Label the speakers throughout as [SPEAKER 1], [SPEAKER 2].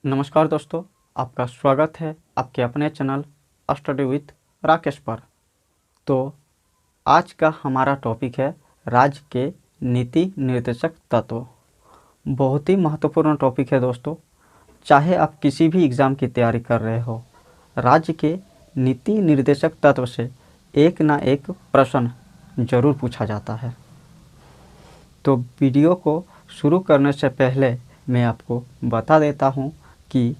[SPEAKER 1] नमस्कार दोस्तों, आपका स्वागत है आपके अपने चैनल स्टडी विथ राकेश पर। तो आज का हमारा टॉपिक है राज्य के नीति निर्देशक तत्व। बहुत ही महत्वपूर्ण टॉपिक है दोस्तों। चाहे आप किसी भी एग्ज़ाम की तैयारी कर रहे हो, राज्य के नीति निर्देशक तत्व से एक ना एक प्रश्न ज़रूर पूछा जाता है। तो वीडियो को शुरू करने से पहले मैं आपको बता देता हूँ कि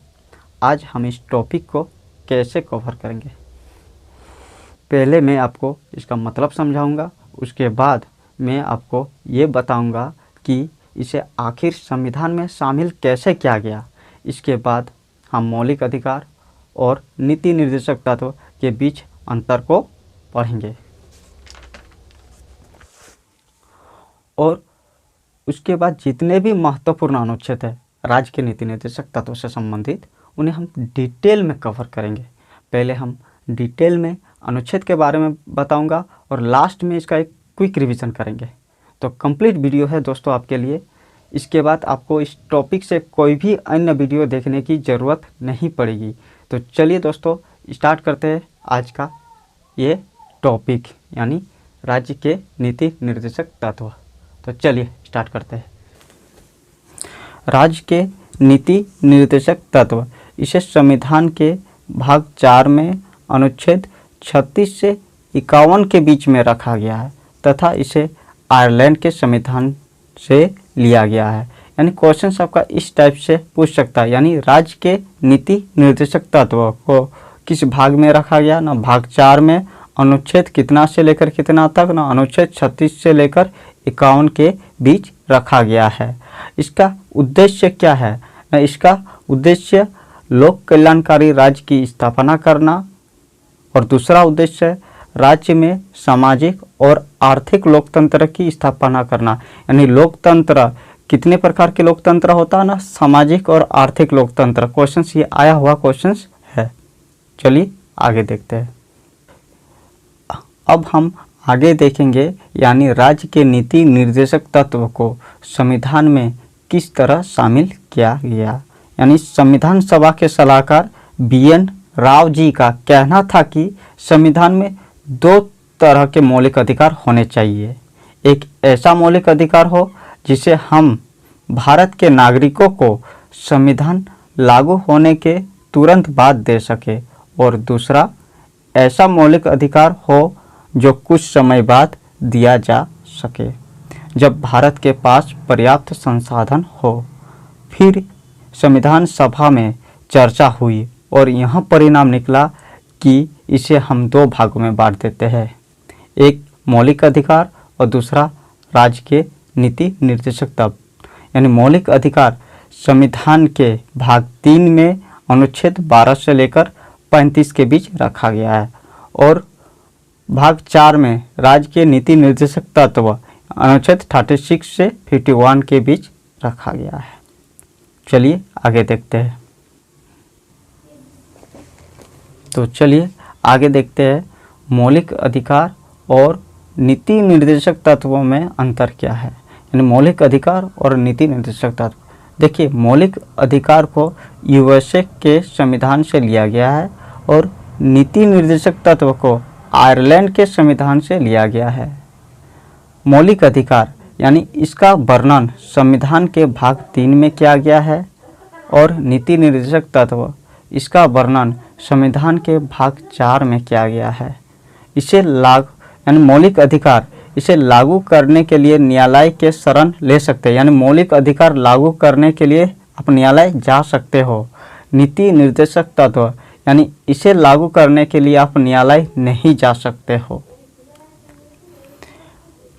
[SPEAKER 1] आज हम इस टॉपिक को कैसे कवर करेंगे। पहले मैं आपको इसका मतलब समझाऊंगा, उसके बाद मैं आपको ये बताऊंगा कि इसे आखिर संविधान में शामिल कैसे किया गया। इसके बाद हम मौलिक अधिकार और नीति निर्देशक तत्व के बीच अंतर को पढ़ेंगे और उसके बाद जितने भी महत्वपूर्ण अनुच्छेद है राज्य के नीति निर्देशक तत्व से संबंधित, उन्हें हम डिटेल में कवर करेंगे। पहले हम डिटेल में अनुच्छेद के बारे में बताऊंगा और लास्ट में इसका एक क्विक रिवीजन करेंगे। तो कंप्लीट वीडियो है दोस्तों आपके लिए। इसके बाद आपको इस टॉपिक से कोई भी अन्य वीडियो देखने की ज़रूरत नहीं पड़ेगी। तो चलिए दोस्तों, स्टार्ट करते हैं आज का ये टॉपिक, यानी राज्य के नीति निर्देशक तत्व। तो चलिए स्टार्ट करते हैं। राज्य के नीति निर्देशक तत्व, इसे संविधान के भाग 4 में अनुच्छेद 36 से 51 के बीच में रखा गया है तथा इसे आयरलैंड के संविधान से लिया गया है। यानी क्वेश्चन आपका इस टाइप से पूछ सकता है, यानी राज्य के नीति निर्देशक तत्व को किस भाग में रखा गया ना, भाग 4 में अनुच्छेद कितना से लेकर कितना तक ना, अनुच्छेद 36 से लेकर 51 के बीच रखा गया है। इसका उद्देश्य क्या है ना, इसका उद्देश्य लोक कल्याणकारी राज्य की स्थापना करना और दूसरा उद्देश्य राज्य में सामाजिक और आर्थिक लोकतंत्र की स्थापना करना। यानी लोकतंत्र कितने प्रकार के लोकतंत्र होता है ना, सामाजिक और आर्थिक लोकतंत्र। क्वेश्चंस ये आया हुआ क्वेश्चंस है। चलिए आगे देखते हैं। अब हम आगे देखेंगे, यानी राज्य के नीति निर्देशक तत्व को संविधान में किस तरह शामिल किया गया। यानी संविधान सभा के सलाहकार BN राव जी का कहना था कि संविधान में 2 तरह के मौलिक अधिकार होने चाहिए। एक ऐसा मौलिक अधिकार हो जिसे हम भारत के नागरिकों को संविधान लागू होने के तुरंत बाद दे सके, और दूसरा ऐसा मौलिक अधिकार हो जो कुछ समय बाद दिया जा सके, जब भारत के पास पर्याप्त संसाधन हो। फिर संविधान सभा में चर्चा हुई और यह परिणाम निकला कि इसे हम 2 भागों में बांट देते हैं, एक मौलिक अधिकार और दूसरा राज्य के नीति निर्देशक तत्व। यानी मौलिक अधिकार संविधान के भाग 3 में अनुच्छेद 12 से लेकर 35 के बीच रखा गया है और भाग 4 में राज्य के नीति निर्देशक तत्व अनुच्छेद 36 से 51 के बीच रखा गया है। चलिए आगे देखते हैं। तो चलिए आगे देखते हैं मौलिक अधिकार और नीति निर्देशक तत्वों में अंतर क्या है। यानी मौलिक अधिकार और नीति निर्देशक तत्व। देखिए, मौलिक अधिकार को USA के संविधान से लिया गया है और नीति निर्देशक तत्व को आयरलैंड के संविधान से लिया गया है। मौलिक अधिकार यानी इसका वर्णन संविधान के भाग 3 में किया गया है और नीति निर्देशक तत्व इसका वर्णन संविधान के भाग 4 में किया गया है। इसे यानी मौलिक अधिकार इसे लागू करने के लिए न्यायालय के शरण ले सकते हैं। यानी मौलिक अधिकार लागू करने के लिए आप न्यायालय जा सकते हो। नीति निर्देशक तत्व यानी इसे लागू करने के लिए आप न्यायालय नहीं जा सकते हो।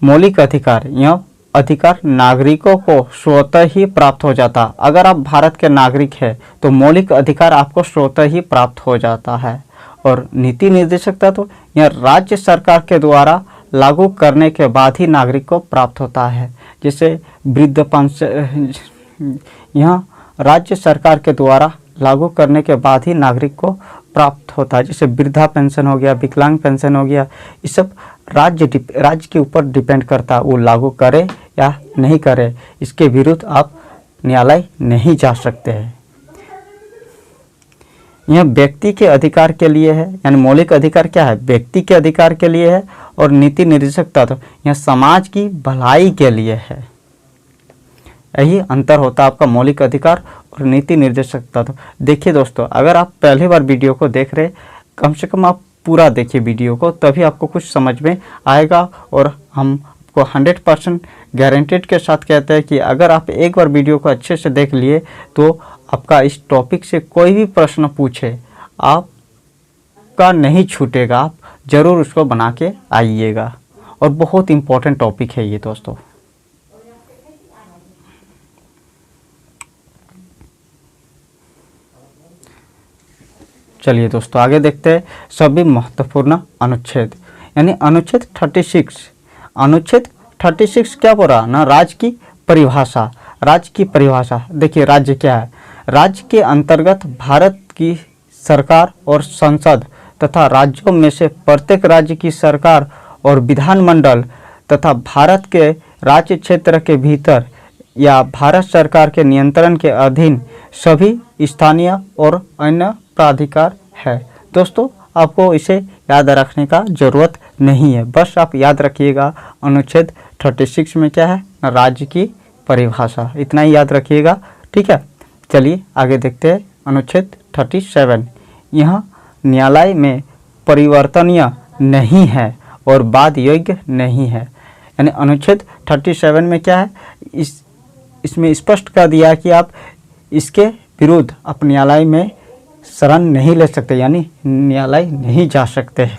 [SPEAKER 1] मौलिक अधिकार, यह अधिकार नागरिकों को स्वतः ही प्राप्त हो जाता। अगर आप भारत के नागरिक हैं तो मौलिक अधिकार आपको स्वतः ही प्राप्त हो जाता है। और नीति निर्देशक तत्व यह राज्य सरकार के द्वारा लागू करने के बाद ही नागरिक को प्राप्त होता है। जैसे वृद्ध पेंशन, यह राज्य सरकार के द्वारा लागू करने के बाद ही नागरिक को प्राप्त होता है। जैसे वृद्धा पेंशन हो गया, विकलांग पेंशन हो गया, ये सब राज्य के ऊपर डिपेंड करता है, वो लागू करे या नहीं करे। इसके विरुद्ध आप न्यायालय नहीं जा सकते हैं। यह व्यक्ति के अधिकार के लिए है, यानी मौलिक अधिकार क्या है, व्यक्ति के अधिकार के लिए है, और नीति निर्देशक तत्व यह समाज की भलाई के लिए है। यही अंतर होता है आपका मौलिक अधिकार और नीति निर्देशक तत्व। देखिए दोस्तों, अगर आप पहली बार वीडियो को देख रहे, कम से कम आप पूरा देखिए वीडियो को, तभी आपको कुछ समझ में आएगा। और हम आपको 100% गारंटेड के साथ कहते हैं कि अगर आप एक बार वीडियो को अच्छे से देख लिए तो आपका इस टॉपिक से कोई भी प्रश्न पूछे आपका नहीं छूटेगा, आप ज़रूर उसको बना के आइएगा। और बहुत इम्पोर्टेंट टॉपिक है ये दोस्तों। चलिए दोस्तों आगे देखते हैं सभी महत्वपूर्ण अनुच्छेद, यानी अनुच्छेद 36। अनुच्छेद 36 क्या बोला ना, राज्य की परिभाषा। राज्य की परिभाषा देखिए, राज्य क्या है। राज्य के अंतर्गत भारत की सरकार और संसद तथा राज्यों में से प्रत्येक राज्य की सरकार और विधानमंडल तथा भारत के राज्य क्षेत्र के भीतर या भारत सरकार के नियंत्रण के अधीन सभी स्थानीय और अन्य प्राधिकार है। दोस्तों आपको इसे याद रखने का ज़रूरत नहीं है, बस आप याद रखिएगा अनुच्छेद 36 में क्या है, राज्य की परिभाषा, इतना ही याद रखिएगा, ठीक है। चलिए आगे देखते हैं अनुच्छेद 37। यह न्यायालय में परिवर्तनीय नहीं है और वाद योग्य नहीं है। यानी अनुच्छेद 37 में क्या है, इसमें स्पष्ट कर दिया कि आप इसके विरुद्ध आप न्यायालय में शरण नहीं ले सकते, यानी न्यायालय नहीं जा सकते।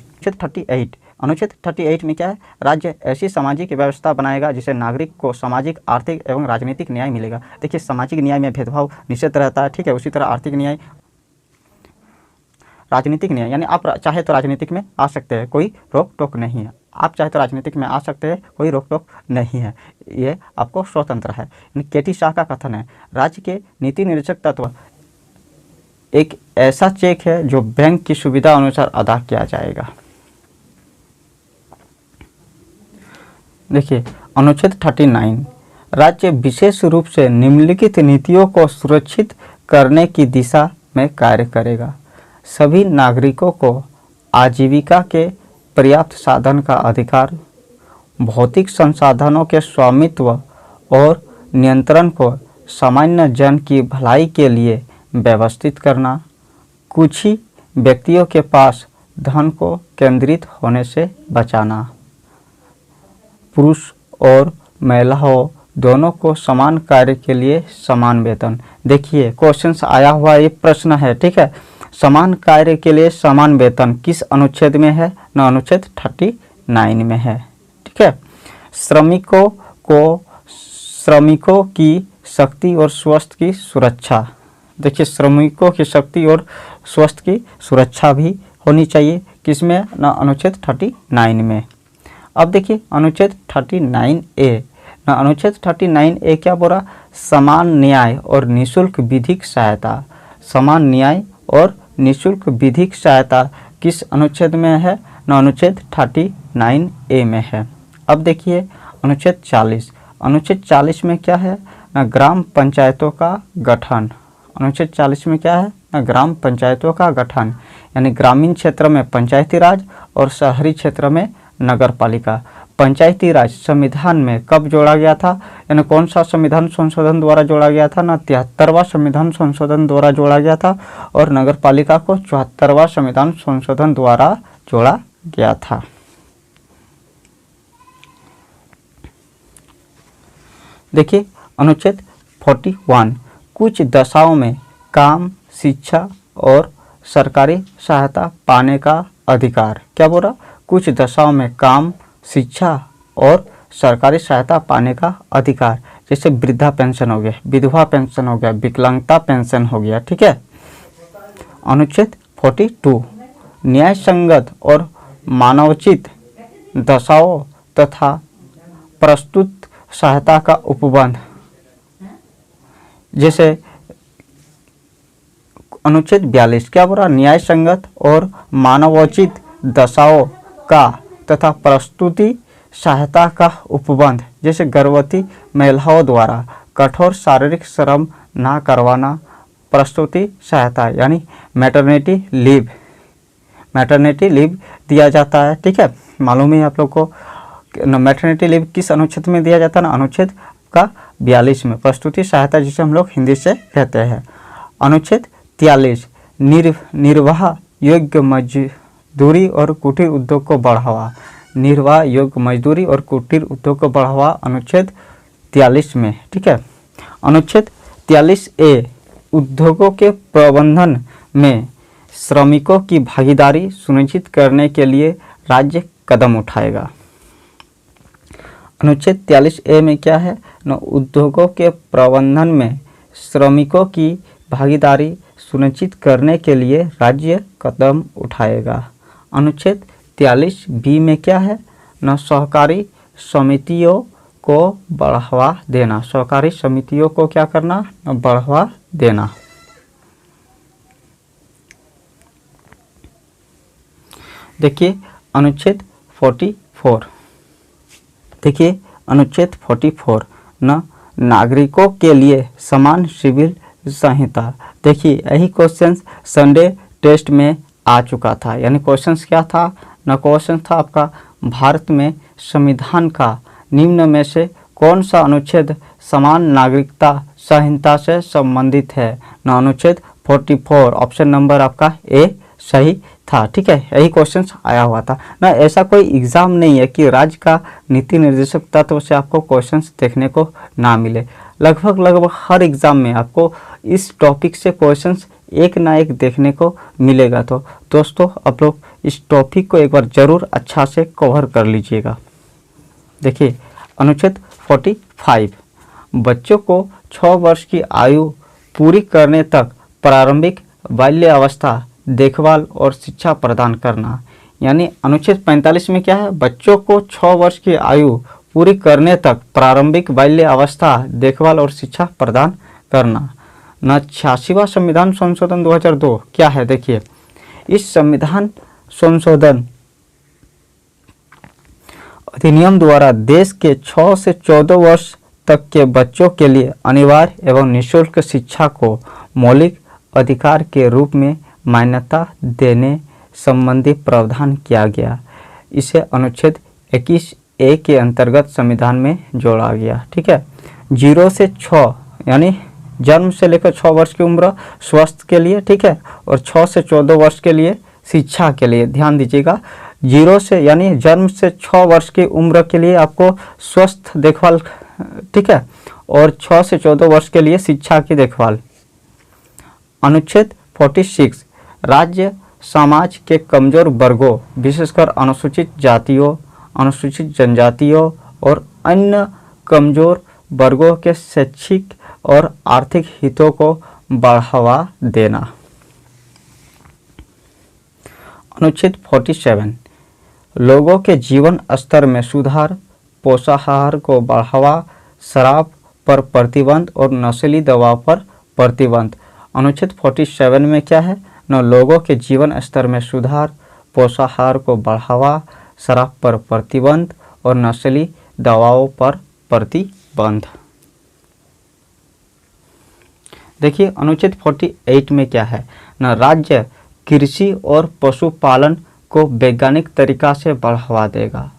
[SPEAKER 1] अनुच्छेद 38 में क्या है, राज्य ऐसी सामाजिक व्यवस्था बनाएगा जिससे नागरिक को सामाजिक, आर्थिक एवं राजनीतिक न्याय मिलेगा। देखिए सामाजिक न्याय में भेदभाव निषेध रहता है, ठीक है। उसी तरह आर्थिक न्याय, राजनीतिक न्याय, यानी आप चाहे तो राजनीतिक में आ सकते हैं, कोई रोक टोक नहीं है। आप चाहे तो राजनीतिक में आ सकते हैं, कोई रोक टोक नहीं है, ये आपको स्वतंत्र है। केटी शाह का कथन है, राज्य के नीति निर्देशक तत्व एक ऐसा चेक है जो बैंक की सुविधा अनुसार अदा किया जाएगा। देखिए अनुच्छेद 39, राज्य विशेष रूप से निम्नलिखित नीतियों को सुरक्षित करने की दिशा में कार्य करेगा। सभी नागरिकों को आजीविका के पर्याप्त साधन का अधिकार, भौतिक संसाधनों के स्वामित्व और नियंत्रण को सामान्य जन की भलाई के लिए व्यवस्थित करना, कुछ ही व्यक्तियों के पास धन को केंद्रित होने से बचाना, पुरुष और महिलाओं दोनों को समान कार्य के लिए समान वेतन। देखिए क्वेश्चंस आया हुआ ये प्रश्न है, ठीक है। समान कार्य के लिए समान वेतन किस अनुच्छेद में है ना, अनुच्छेद 39 में है, ठीक है। श्रमिकों की शक्ति और स्वास्थ्य की सुरक्षा। देखिए श्रमिकों की शक्ति और स्वास्थ्य की सुरक्षा भी होनी चाहिए, किसमें ना, अनुच्छेद 39 में। अब देखिए अनुच्छेद 39A ना, अनुच्छेद 39A क्या बोला, समान न्याय और निःशुल्क विधिक सहायता। समान न्याय और निःशुल्क विधिक सहायता किस अनुच्छेद में है ना, अनुच्छेद 39A में है। अब देखिए अनुच्छेद 40। अनुच्छेद 40 में क्या है ना, ग्राम पंचायतों का गठन। अनुच्छेद 40 में क्या है ना, ग्राम पंचायतों का गठन, यानी ग्रामीण क्षेत्र में पंचायती राज और शहरी क्षेत्र में नगर पालिका। पंचायती राज संविधान में कब जोड़ा गया था, यानी कौन सा संविधान संशोधन द्वारा जोड़ा गया था ना, 73वां संविधान संशोधन द्वारा जोड़ा गया था। और नगर पालिका को 74वां संविधान संशोधन द्वारा जोड़ा गया था। देखिए अनुच्छेद 41, कुछ दशाओं में काम, शिक्षा और सरकारी सहायता पाने का अधिकार। क्या बोला, कुछ दशाओं में काम, शिक्षा और सरकारी सहायता पाने का अधिकार, जैसे वृद्धा पेंशन हो गया, विधवा पेंशन हो गया, विकलांगता पेंशन हो गया, ठीक है। अनुच्छेद 42, न्याय संगत और मानवोचित दशाओं तथा प्रस्तुत सहायता का उपबंध, जैसे अनुच्छेद 42 क्या बोला, न्याय संगत और मानवोचित दशाओं का तथा प्रस्तुति सहायता का उपबंध, जैसे गर्भवती महिलाओं द्वारा कठोर शारीरिक श्रम ना करवाना प्रसूति सहायता यानी मैटरनिटी लीव दिया जाता है। ठीक है, मालूम है आप लोग को मैटरनिटी लीव किस अनुच्छेद में दिया जाता है ना, अनुच्छेद का 42 में, प्रसूति सहायता जिसे हम लोग हिंदी से कहते हैं। अनुच्छेद 43 निर्वाह योग्य मजदूरी और कुटीर उद्योग को बढ़ावा, निर्वाह योग्य मजदूरी और कुटीर उद्योग को बढ़ावा अनुच्छेद 43 में। ठीक है, अनुच्छेद 43A उद्योगों के प्रबंधन में श्रमिकों की भागीदारी सुनिश्चित करने के लिए राज्य कदम उठाएगा। अनुच्छेद 43A में क्या है न, उद्योगों के प्रबंधन में श्रमिकों की भागीदारी सुनिश्चित करने के लिए राज्य कदम उठाएगा। अनुच्छेद 43B में क्या है न, सहकारी समितियों को बढ़ावा देना, सहकारी समितियों को क्या करना, बढ़ावा देना। देखिए अनुच्छेद 44, देखिए अनुच्छेद 44 न, नागरिकों के लिए समान सिविल संहिता। देखिए यही क्वेश्चन संडे टेस्ट में आ चुका था, यानी क्वेश्चन क्या था न, क्वेश्चन था आपका भारत में संविधान का निम्न में से कौन सा अनुच्छेद समान नागरिकता संहिता से संबंधित है न, अनुच्छेद 44, ऑप्शन नंबर आपका ए सही था। ठीक है, यही क्वेश्चन आया हुआ था ना। ऐसा कोई एग्जाम नहीं है कि राज्य का नीति निर्देशक तत्व से आपको क्वेश्चंस देखने को ना मिले। लगभग हर एग्जाम में आपको इस टॉपिक से क्वेश्चंस एक ना एक देखने को मिलेगा। तो दोस्तों आप लोग इस टॉपिक को एक बार जरूर अच्छा से कवर कर लीजिएगा। देखिए अनुच्छेद 45 बच्चों को 6 वर्ष की आयु पूरी करने तक प्रारंभिक बाल्यावस्था देखभाल और शिक्षा प्रदान करना, यानी अनुच्छेद 45 में क्या है, बच्चों को 6 वर्ष की आयु पूरी करने तक प्रारंभिक बाल्य अवस्था देखभाल और शिक्षा प्रदान करना। न 86वां संविधान संशोधन 2002 क्या है, देखिए इस संविधान संशोधन अधिनियम द्वारा देश के 6 से 14 वर्ष तक के बच्चों के लिए अनिवार्य एवं निःशुल्क शिक्षा को मौलिक अधिकार के रूप में मान्यता देने संबंधी प्रावधान किया गया। इसे अनुच्छेद 21A के अंतर्गत संविधान में जोड़ा गया। ठीक है, 0 से 6 यानी जन्म से लेकर 6 वर्ष की उम्र स्वास्थ्य के लिए, ठीक है, और 6 से 14 वर्ष के लिए शिक्षा के लिए। ध्यान दीजिएगा, 0 से यानी जन्म से 6 वर्ष की उम्र के लिए आपको स्वस्थ देखभाल, ठीक है, और 6 से 14 वर्ष के लिए शिक्षा की देखभाल। अनुच्छेद 46 राज्य समाज के कमजोर वर्गों विशेषकर अनुसूचित जातियों, अनुसूचित जनजातियों और अन्य कमजोर वर्गों के शैक्षिक और आर्थिक हितों को बढ़ावा देना। अनुच्छेद 47 लोगों के जीवन स्तर में सुधार, पोषाहार को बढ़ावा, शराब पर प्रतिबंध और नशीली दवा पर प्रतिबंध। अनुच्छेद 47 में क्या है न, लोगों के जीवन स्तर में सुधार, पोषाहार को बढ़ावा, शराब पर प्रतिबंध और नशीली दवाओं पर प्रतिबंध। देखिए अनुच्छेद 48 में क्या है न, राज्य कृषि और पशुपालन को वैज्ञानिक तरीका से बढ़ावा देगा।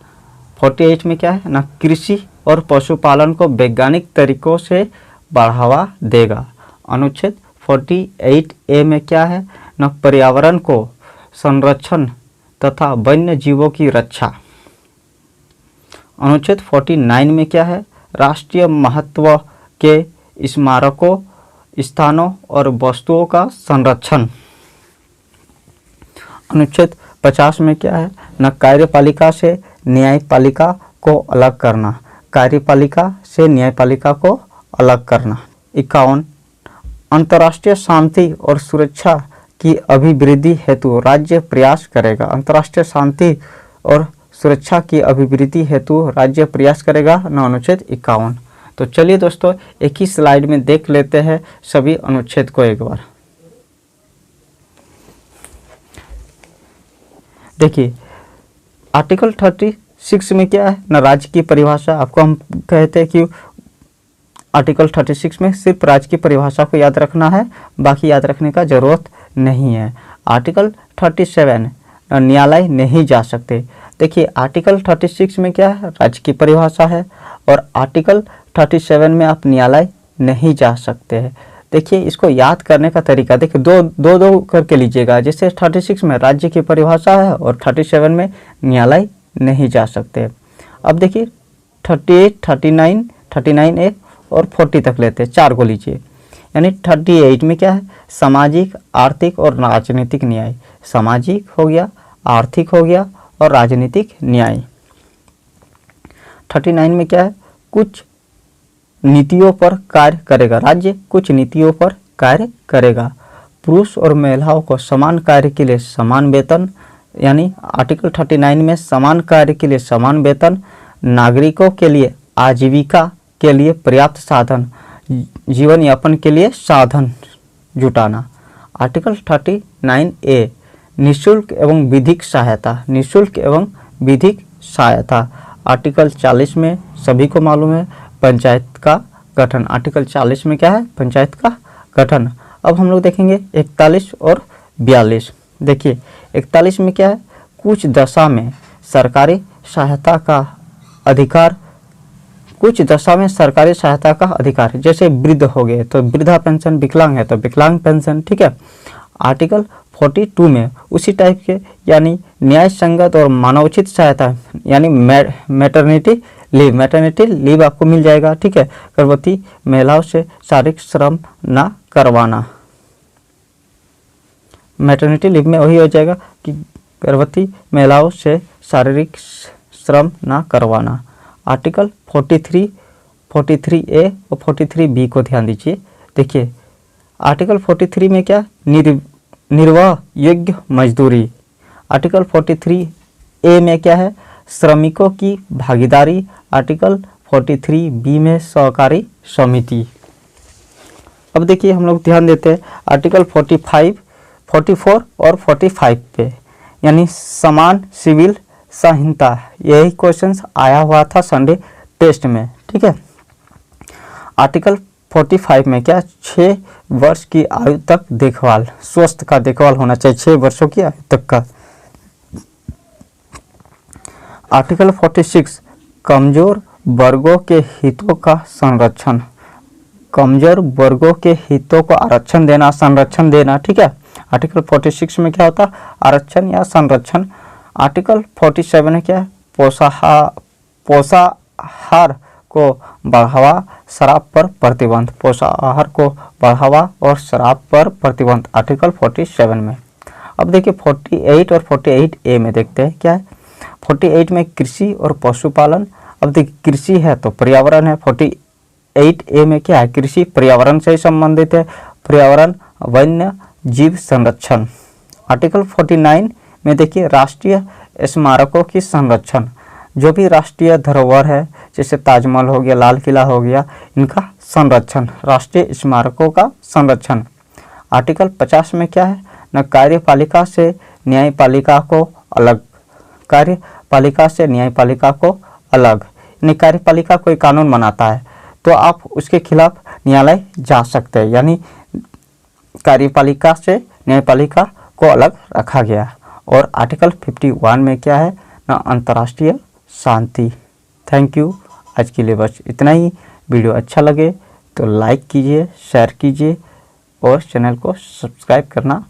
[SPEAKER 1] 48 में क्या है न, कृषि और पशुपालन को वैज्ञानिक तरीकों से बढ़ावा देगा। अनुच्छेद 48A में क्या है न, पर्यावरण को संरक्षण तथा वन्य जीवों की रक्षा। अनुच्छेद 49 में क्या है, राष्ट्रीय महत्व के स्मारकों, स्थानों और वस्तुओं का संरक्षण। अनुच्छेद 50 में क्या है न, कार्यपालिका से न्यायपालिका को अलग करना, कार्यपालिका से न्यायपालिका को अलग करना। 51 अंतर्राष्ट्रीय शांति और सुरक्षा की अभिवृद्धि हेतु राज्य प्रयास करेगा। अंतर्राष्ट्रीय शांति और सुरक्षा की अभिवृद्धि हेतु राज्य प्रयास करेगा न, अनुच्छेद 51। तो चलिए दोस्तों एक ही स्लाइड में देख लेते हैं सभी अनुच्छेद को एक बार। देखिए आर्टिकल 36 में क्या है न, राज्य की परिभाषा। आपको हम कहते हैं कि आर्टिकल 36 में सिर्फ राज्य की परिभाषा को याद रखना है, बाकी याद रखने का ज़रूरत नहीं है। आर्टिकल 37 न्यायालय नहीं जा सकते। देखिए आर्टिकल 36 में क्या है, राज्य की परिभाषा है, और आर्टिकल 37 में आप न्यायालय नहीं जा सकते हैं। देखिए इसको याद करने का तरीका देखिए, दो करके लीजिएगा। जैसे 36 में राज्य की परिभाषा है और 37 में न्यायालय नहीं जा सकते। अब देखिए 38, 39A और 40 तक लेते हैं, 4 को लीजिए। यानी 38 में क्या है, सामाजिक, आर्थिक और राजनीतिक न्याय। सामाजिक हो गया, आर्थिक हो गया और राजनीतिक न्याय। 39 में क्या है, कुछ नीतियों पर कार्य करेगा, राज्य कुछ नीतियों पर कार्य करेगा। पुरुष और महिलाओं को समान कार्य के लिए समान वेतन, यानी आर्टिकल 39 में समान कार्य के लिए समान वेतन, नागरिकों के लिए आजीविका के लिए पर्याप्त साधन, जीवन यापन के लिए साधन जुटाना। आर्टिकल 39A निःशुल्क एवं विधिक सहायता, निःशुल्क एवं विधिक सहायता। आर्टिकल 40 में सभी को मालूम है पंचायत का गठन। आर्टिकल 40 में क्या है, पंचायत का गठन। अब हम लोग देखेंगे 41 और 42। देखिए 41 में क्या है, कुछ दशा में सरकारी सहायता का अधिकार, कुछ दशा में सरकारी सहायता का अधिकार, जैसे वृद्ध हो गए तो वृद्धा पेंशन, विकलांग है तो विकलांग पेंशन, ठीक है। आर्टिकल 42 में उसी टाइप के यानी न्याय संगत और मानवोचित सहायता, यानी मैटरनिटी लीव आपको मिल जाएगा, ठीक है। गर्भवती महिलाओं से शारीरिक श्रम ना करवाना। मैटरनिटी लीव में वही हो जाएगा कि गर्भवती महिलाओं से शारीरिक श्रम ना करवाना। आर्टिकल 43A और 43B को ध्यान दीजिए। देखिए आर्टिकल 43 में क्या, निर्वाह योग्य मजदूरी। आर्टिकल 43A में क्या है, श्रमिकों की भागीदारी। आर्टिकल 43B में सहकारी समिति। अब देखिए हम लोग ध्यान देते हैं आर्टिकल 45, 44 और 45 पे, यानी समान सिविल संहिता। यही क्वेश्चंस आया हुआ था संडे टेस्ट में, ठीक है। आर्टिकल 45 में क्या, 6 वर्ष की आयु तक देखभाल, स्वस्थ का देखभाल होना चाहिए 6 वर्षों की आयु तक का। आर्टिकल 46 कमजोर वर्गों के हितों का संरक्षण, कमजोर वर्गों के हितों को आरक्षण देना, संरक्षण देना, ठीक है। आर्टिकल 46 में क्या होता, आरक्षण या संरक्षण। आर्टिकल 47 में क्या है, पोषाहार को बढ़ावा, शराब पर प्रतिबंध, पोषाहार को बढ़ावा और शराब पर प्रतिबंध। आर्टिकल 47 में। अब देखिए 48 और 48A में देखते हैं क्या है। 48 में कृषि और पशुपालन। अब देखिए कृषि है तो पर्यावरण है। 48A में क्या है, कृषि पर्यावरण से संबंधित है, पर्यावरण, वन्य जीव संरक्षण। आर्टिकल 49 में देखिए राष्ट्रीय स्मारकों की संरक्षण, जो भी राष्ट्रीय धरोहर है जैसे ताजमहल हो गया, लाल किला हो गया, इनका संरक्षण, राष्ट्रीय स्मारकों का संरक्षण। आर्टिकल 50 में क्या है, न कार्यपालिका से न्यायपालिका को अलग, कार्यपालिका से न्यायपालिका को अलग। यानी कार्यपालिका कोई कानून बनाता है तो आप उसके खिलाफ न्यायालय जा सकते हैं, यानी कार्यपालिका से न्यायपालिका को अलग रखा गया। और आर्टिकल 51 में क्या है, ना अंतर्राष्ट्रीय शांति। थैंक यू, आज के लिए बस इतना ही। वीडियो अच्छा लगे तो लाइक कीजिए, शेयर कीजिए और चैनल को सब्सक्राइब करना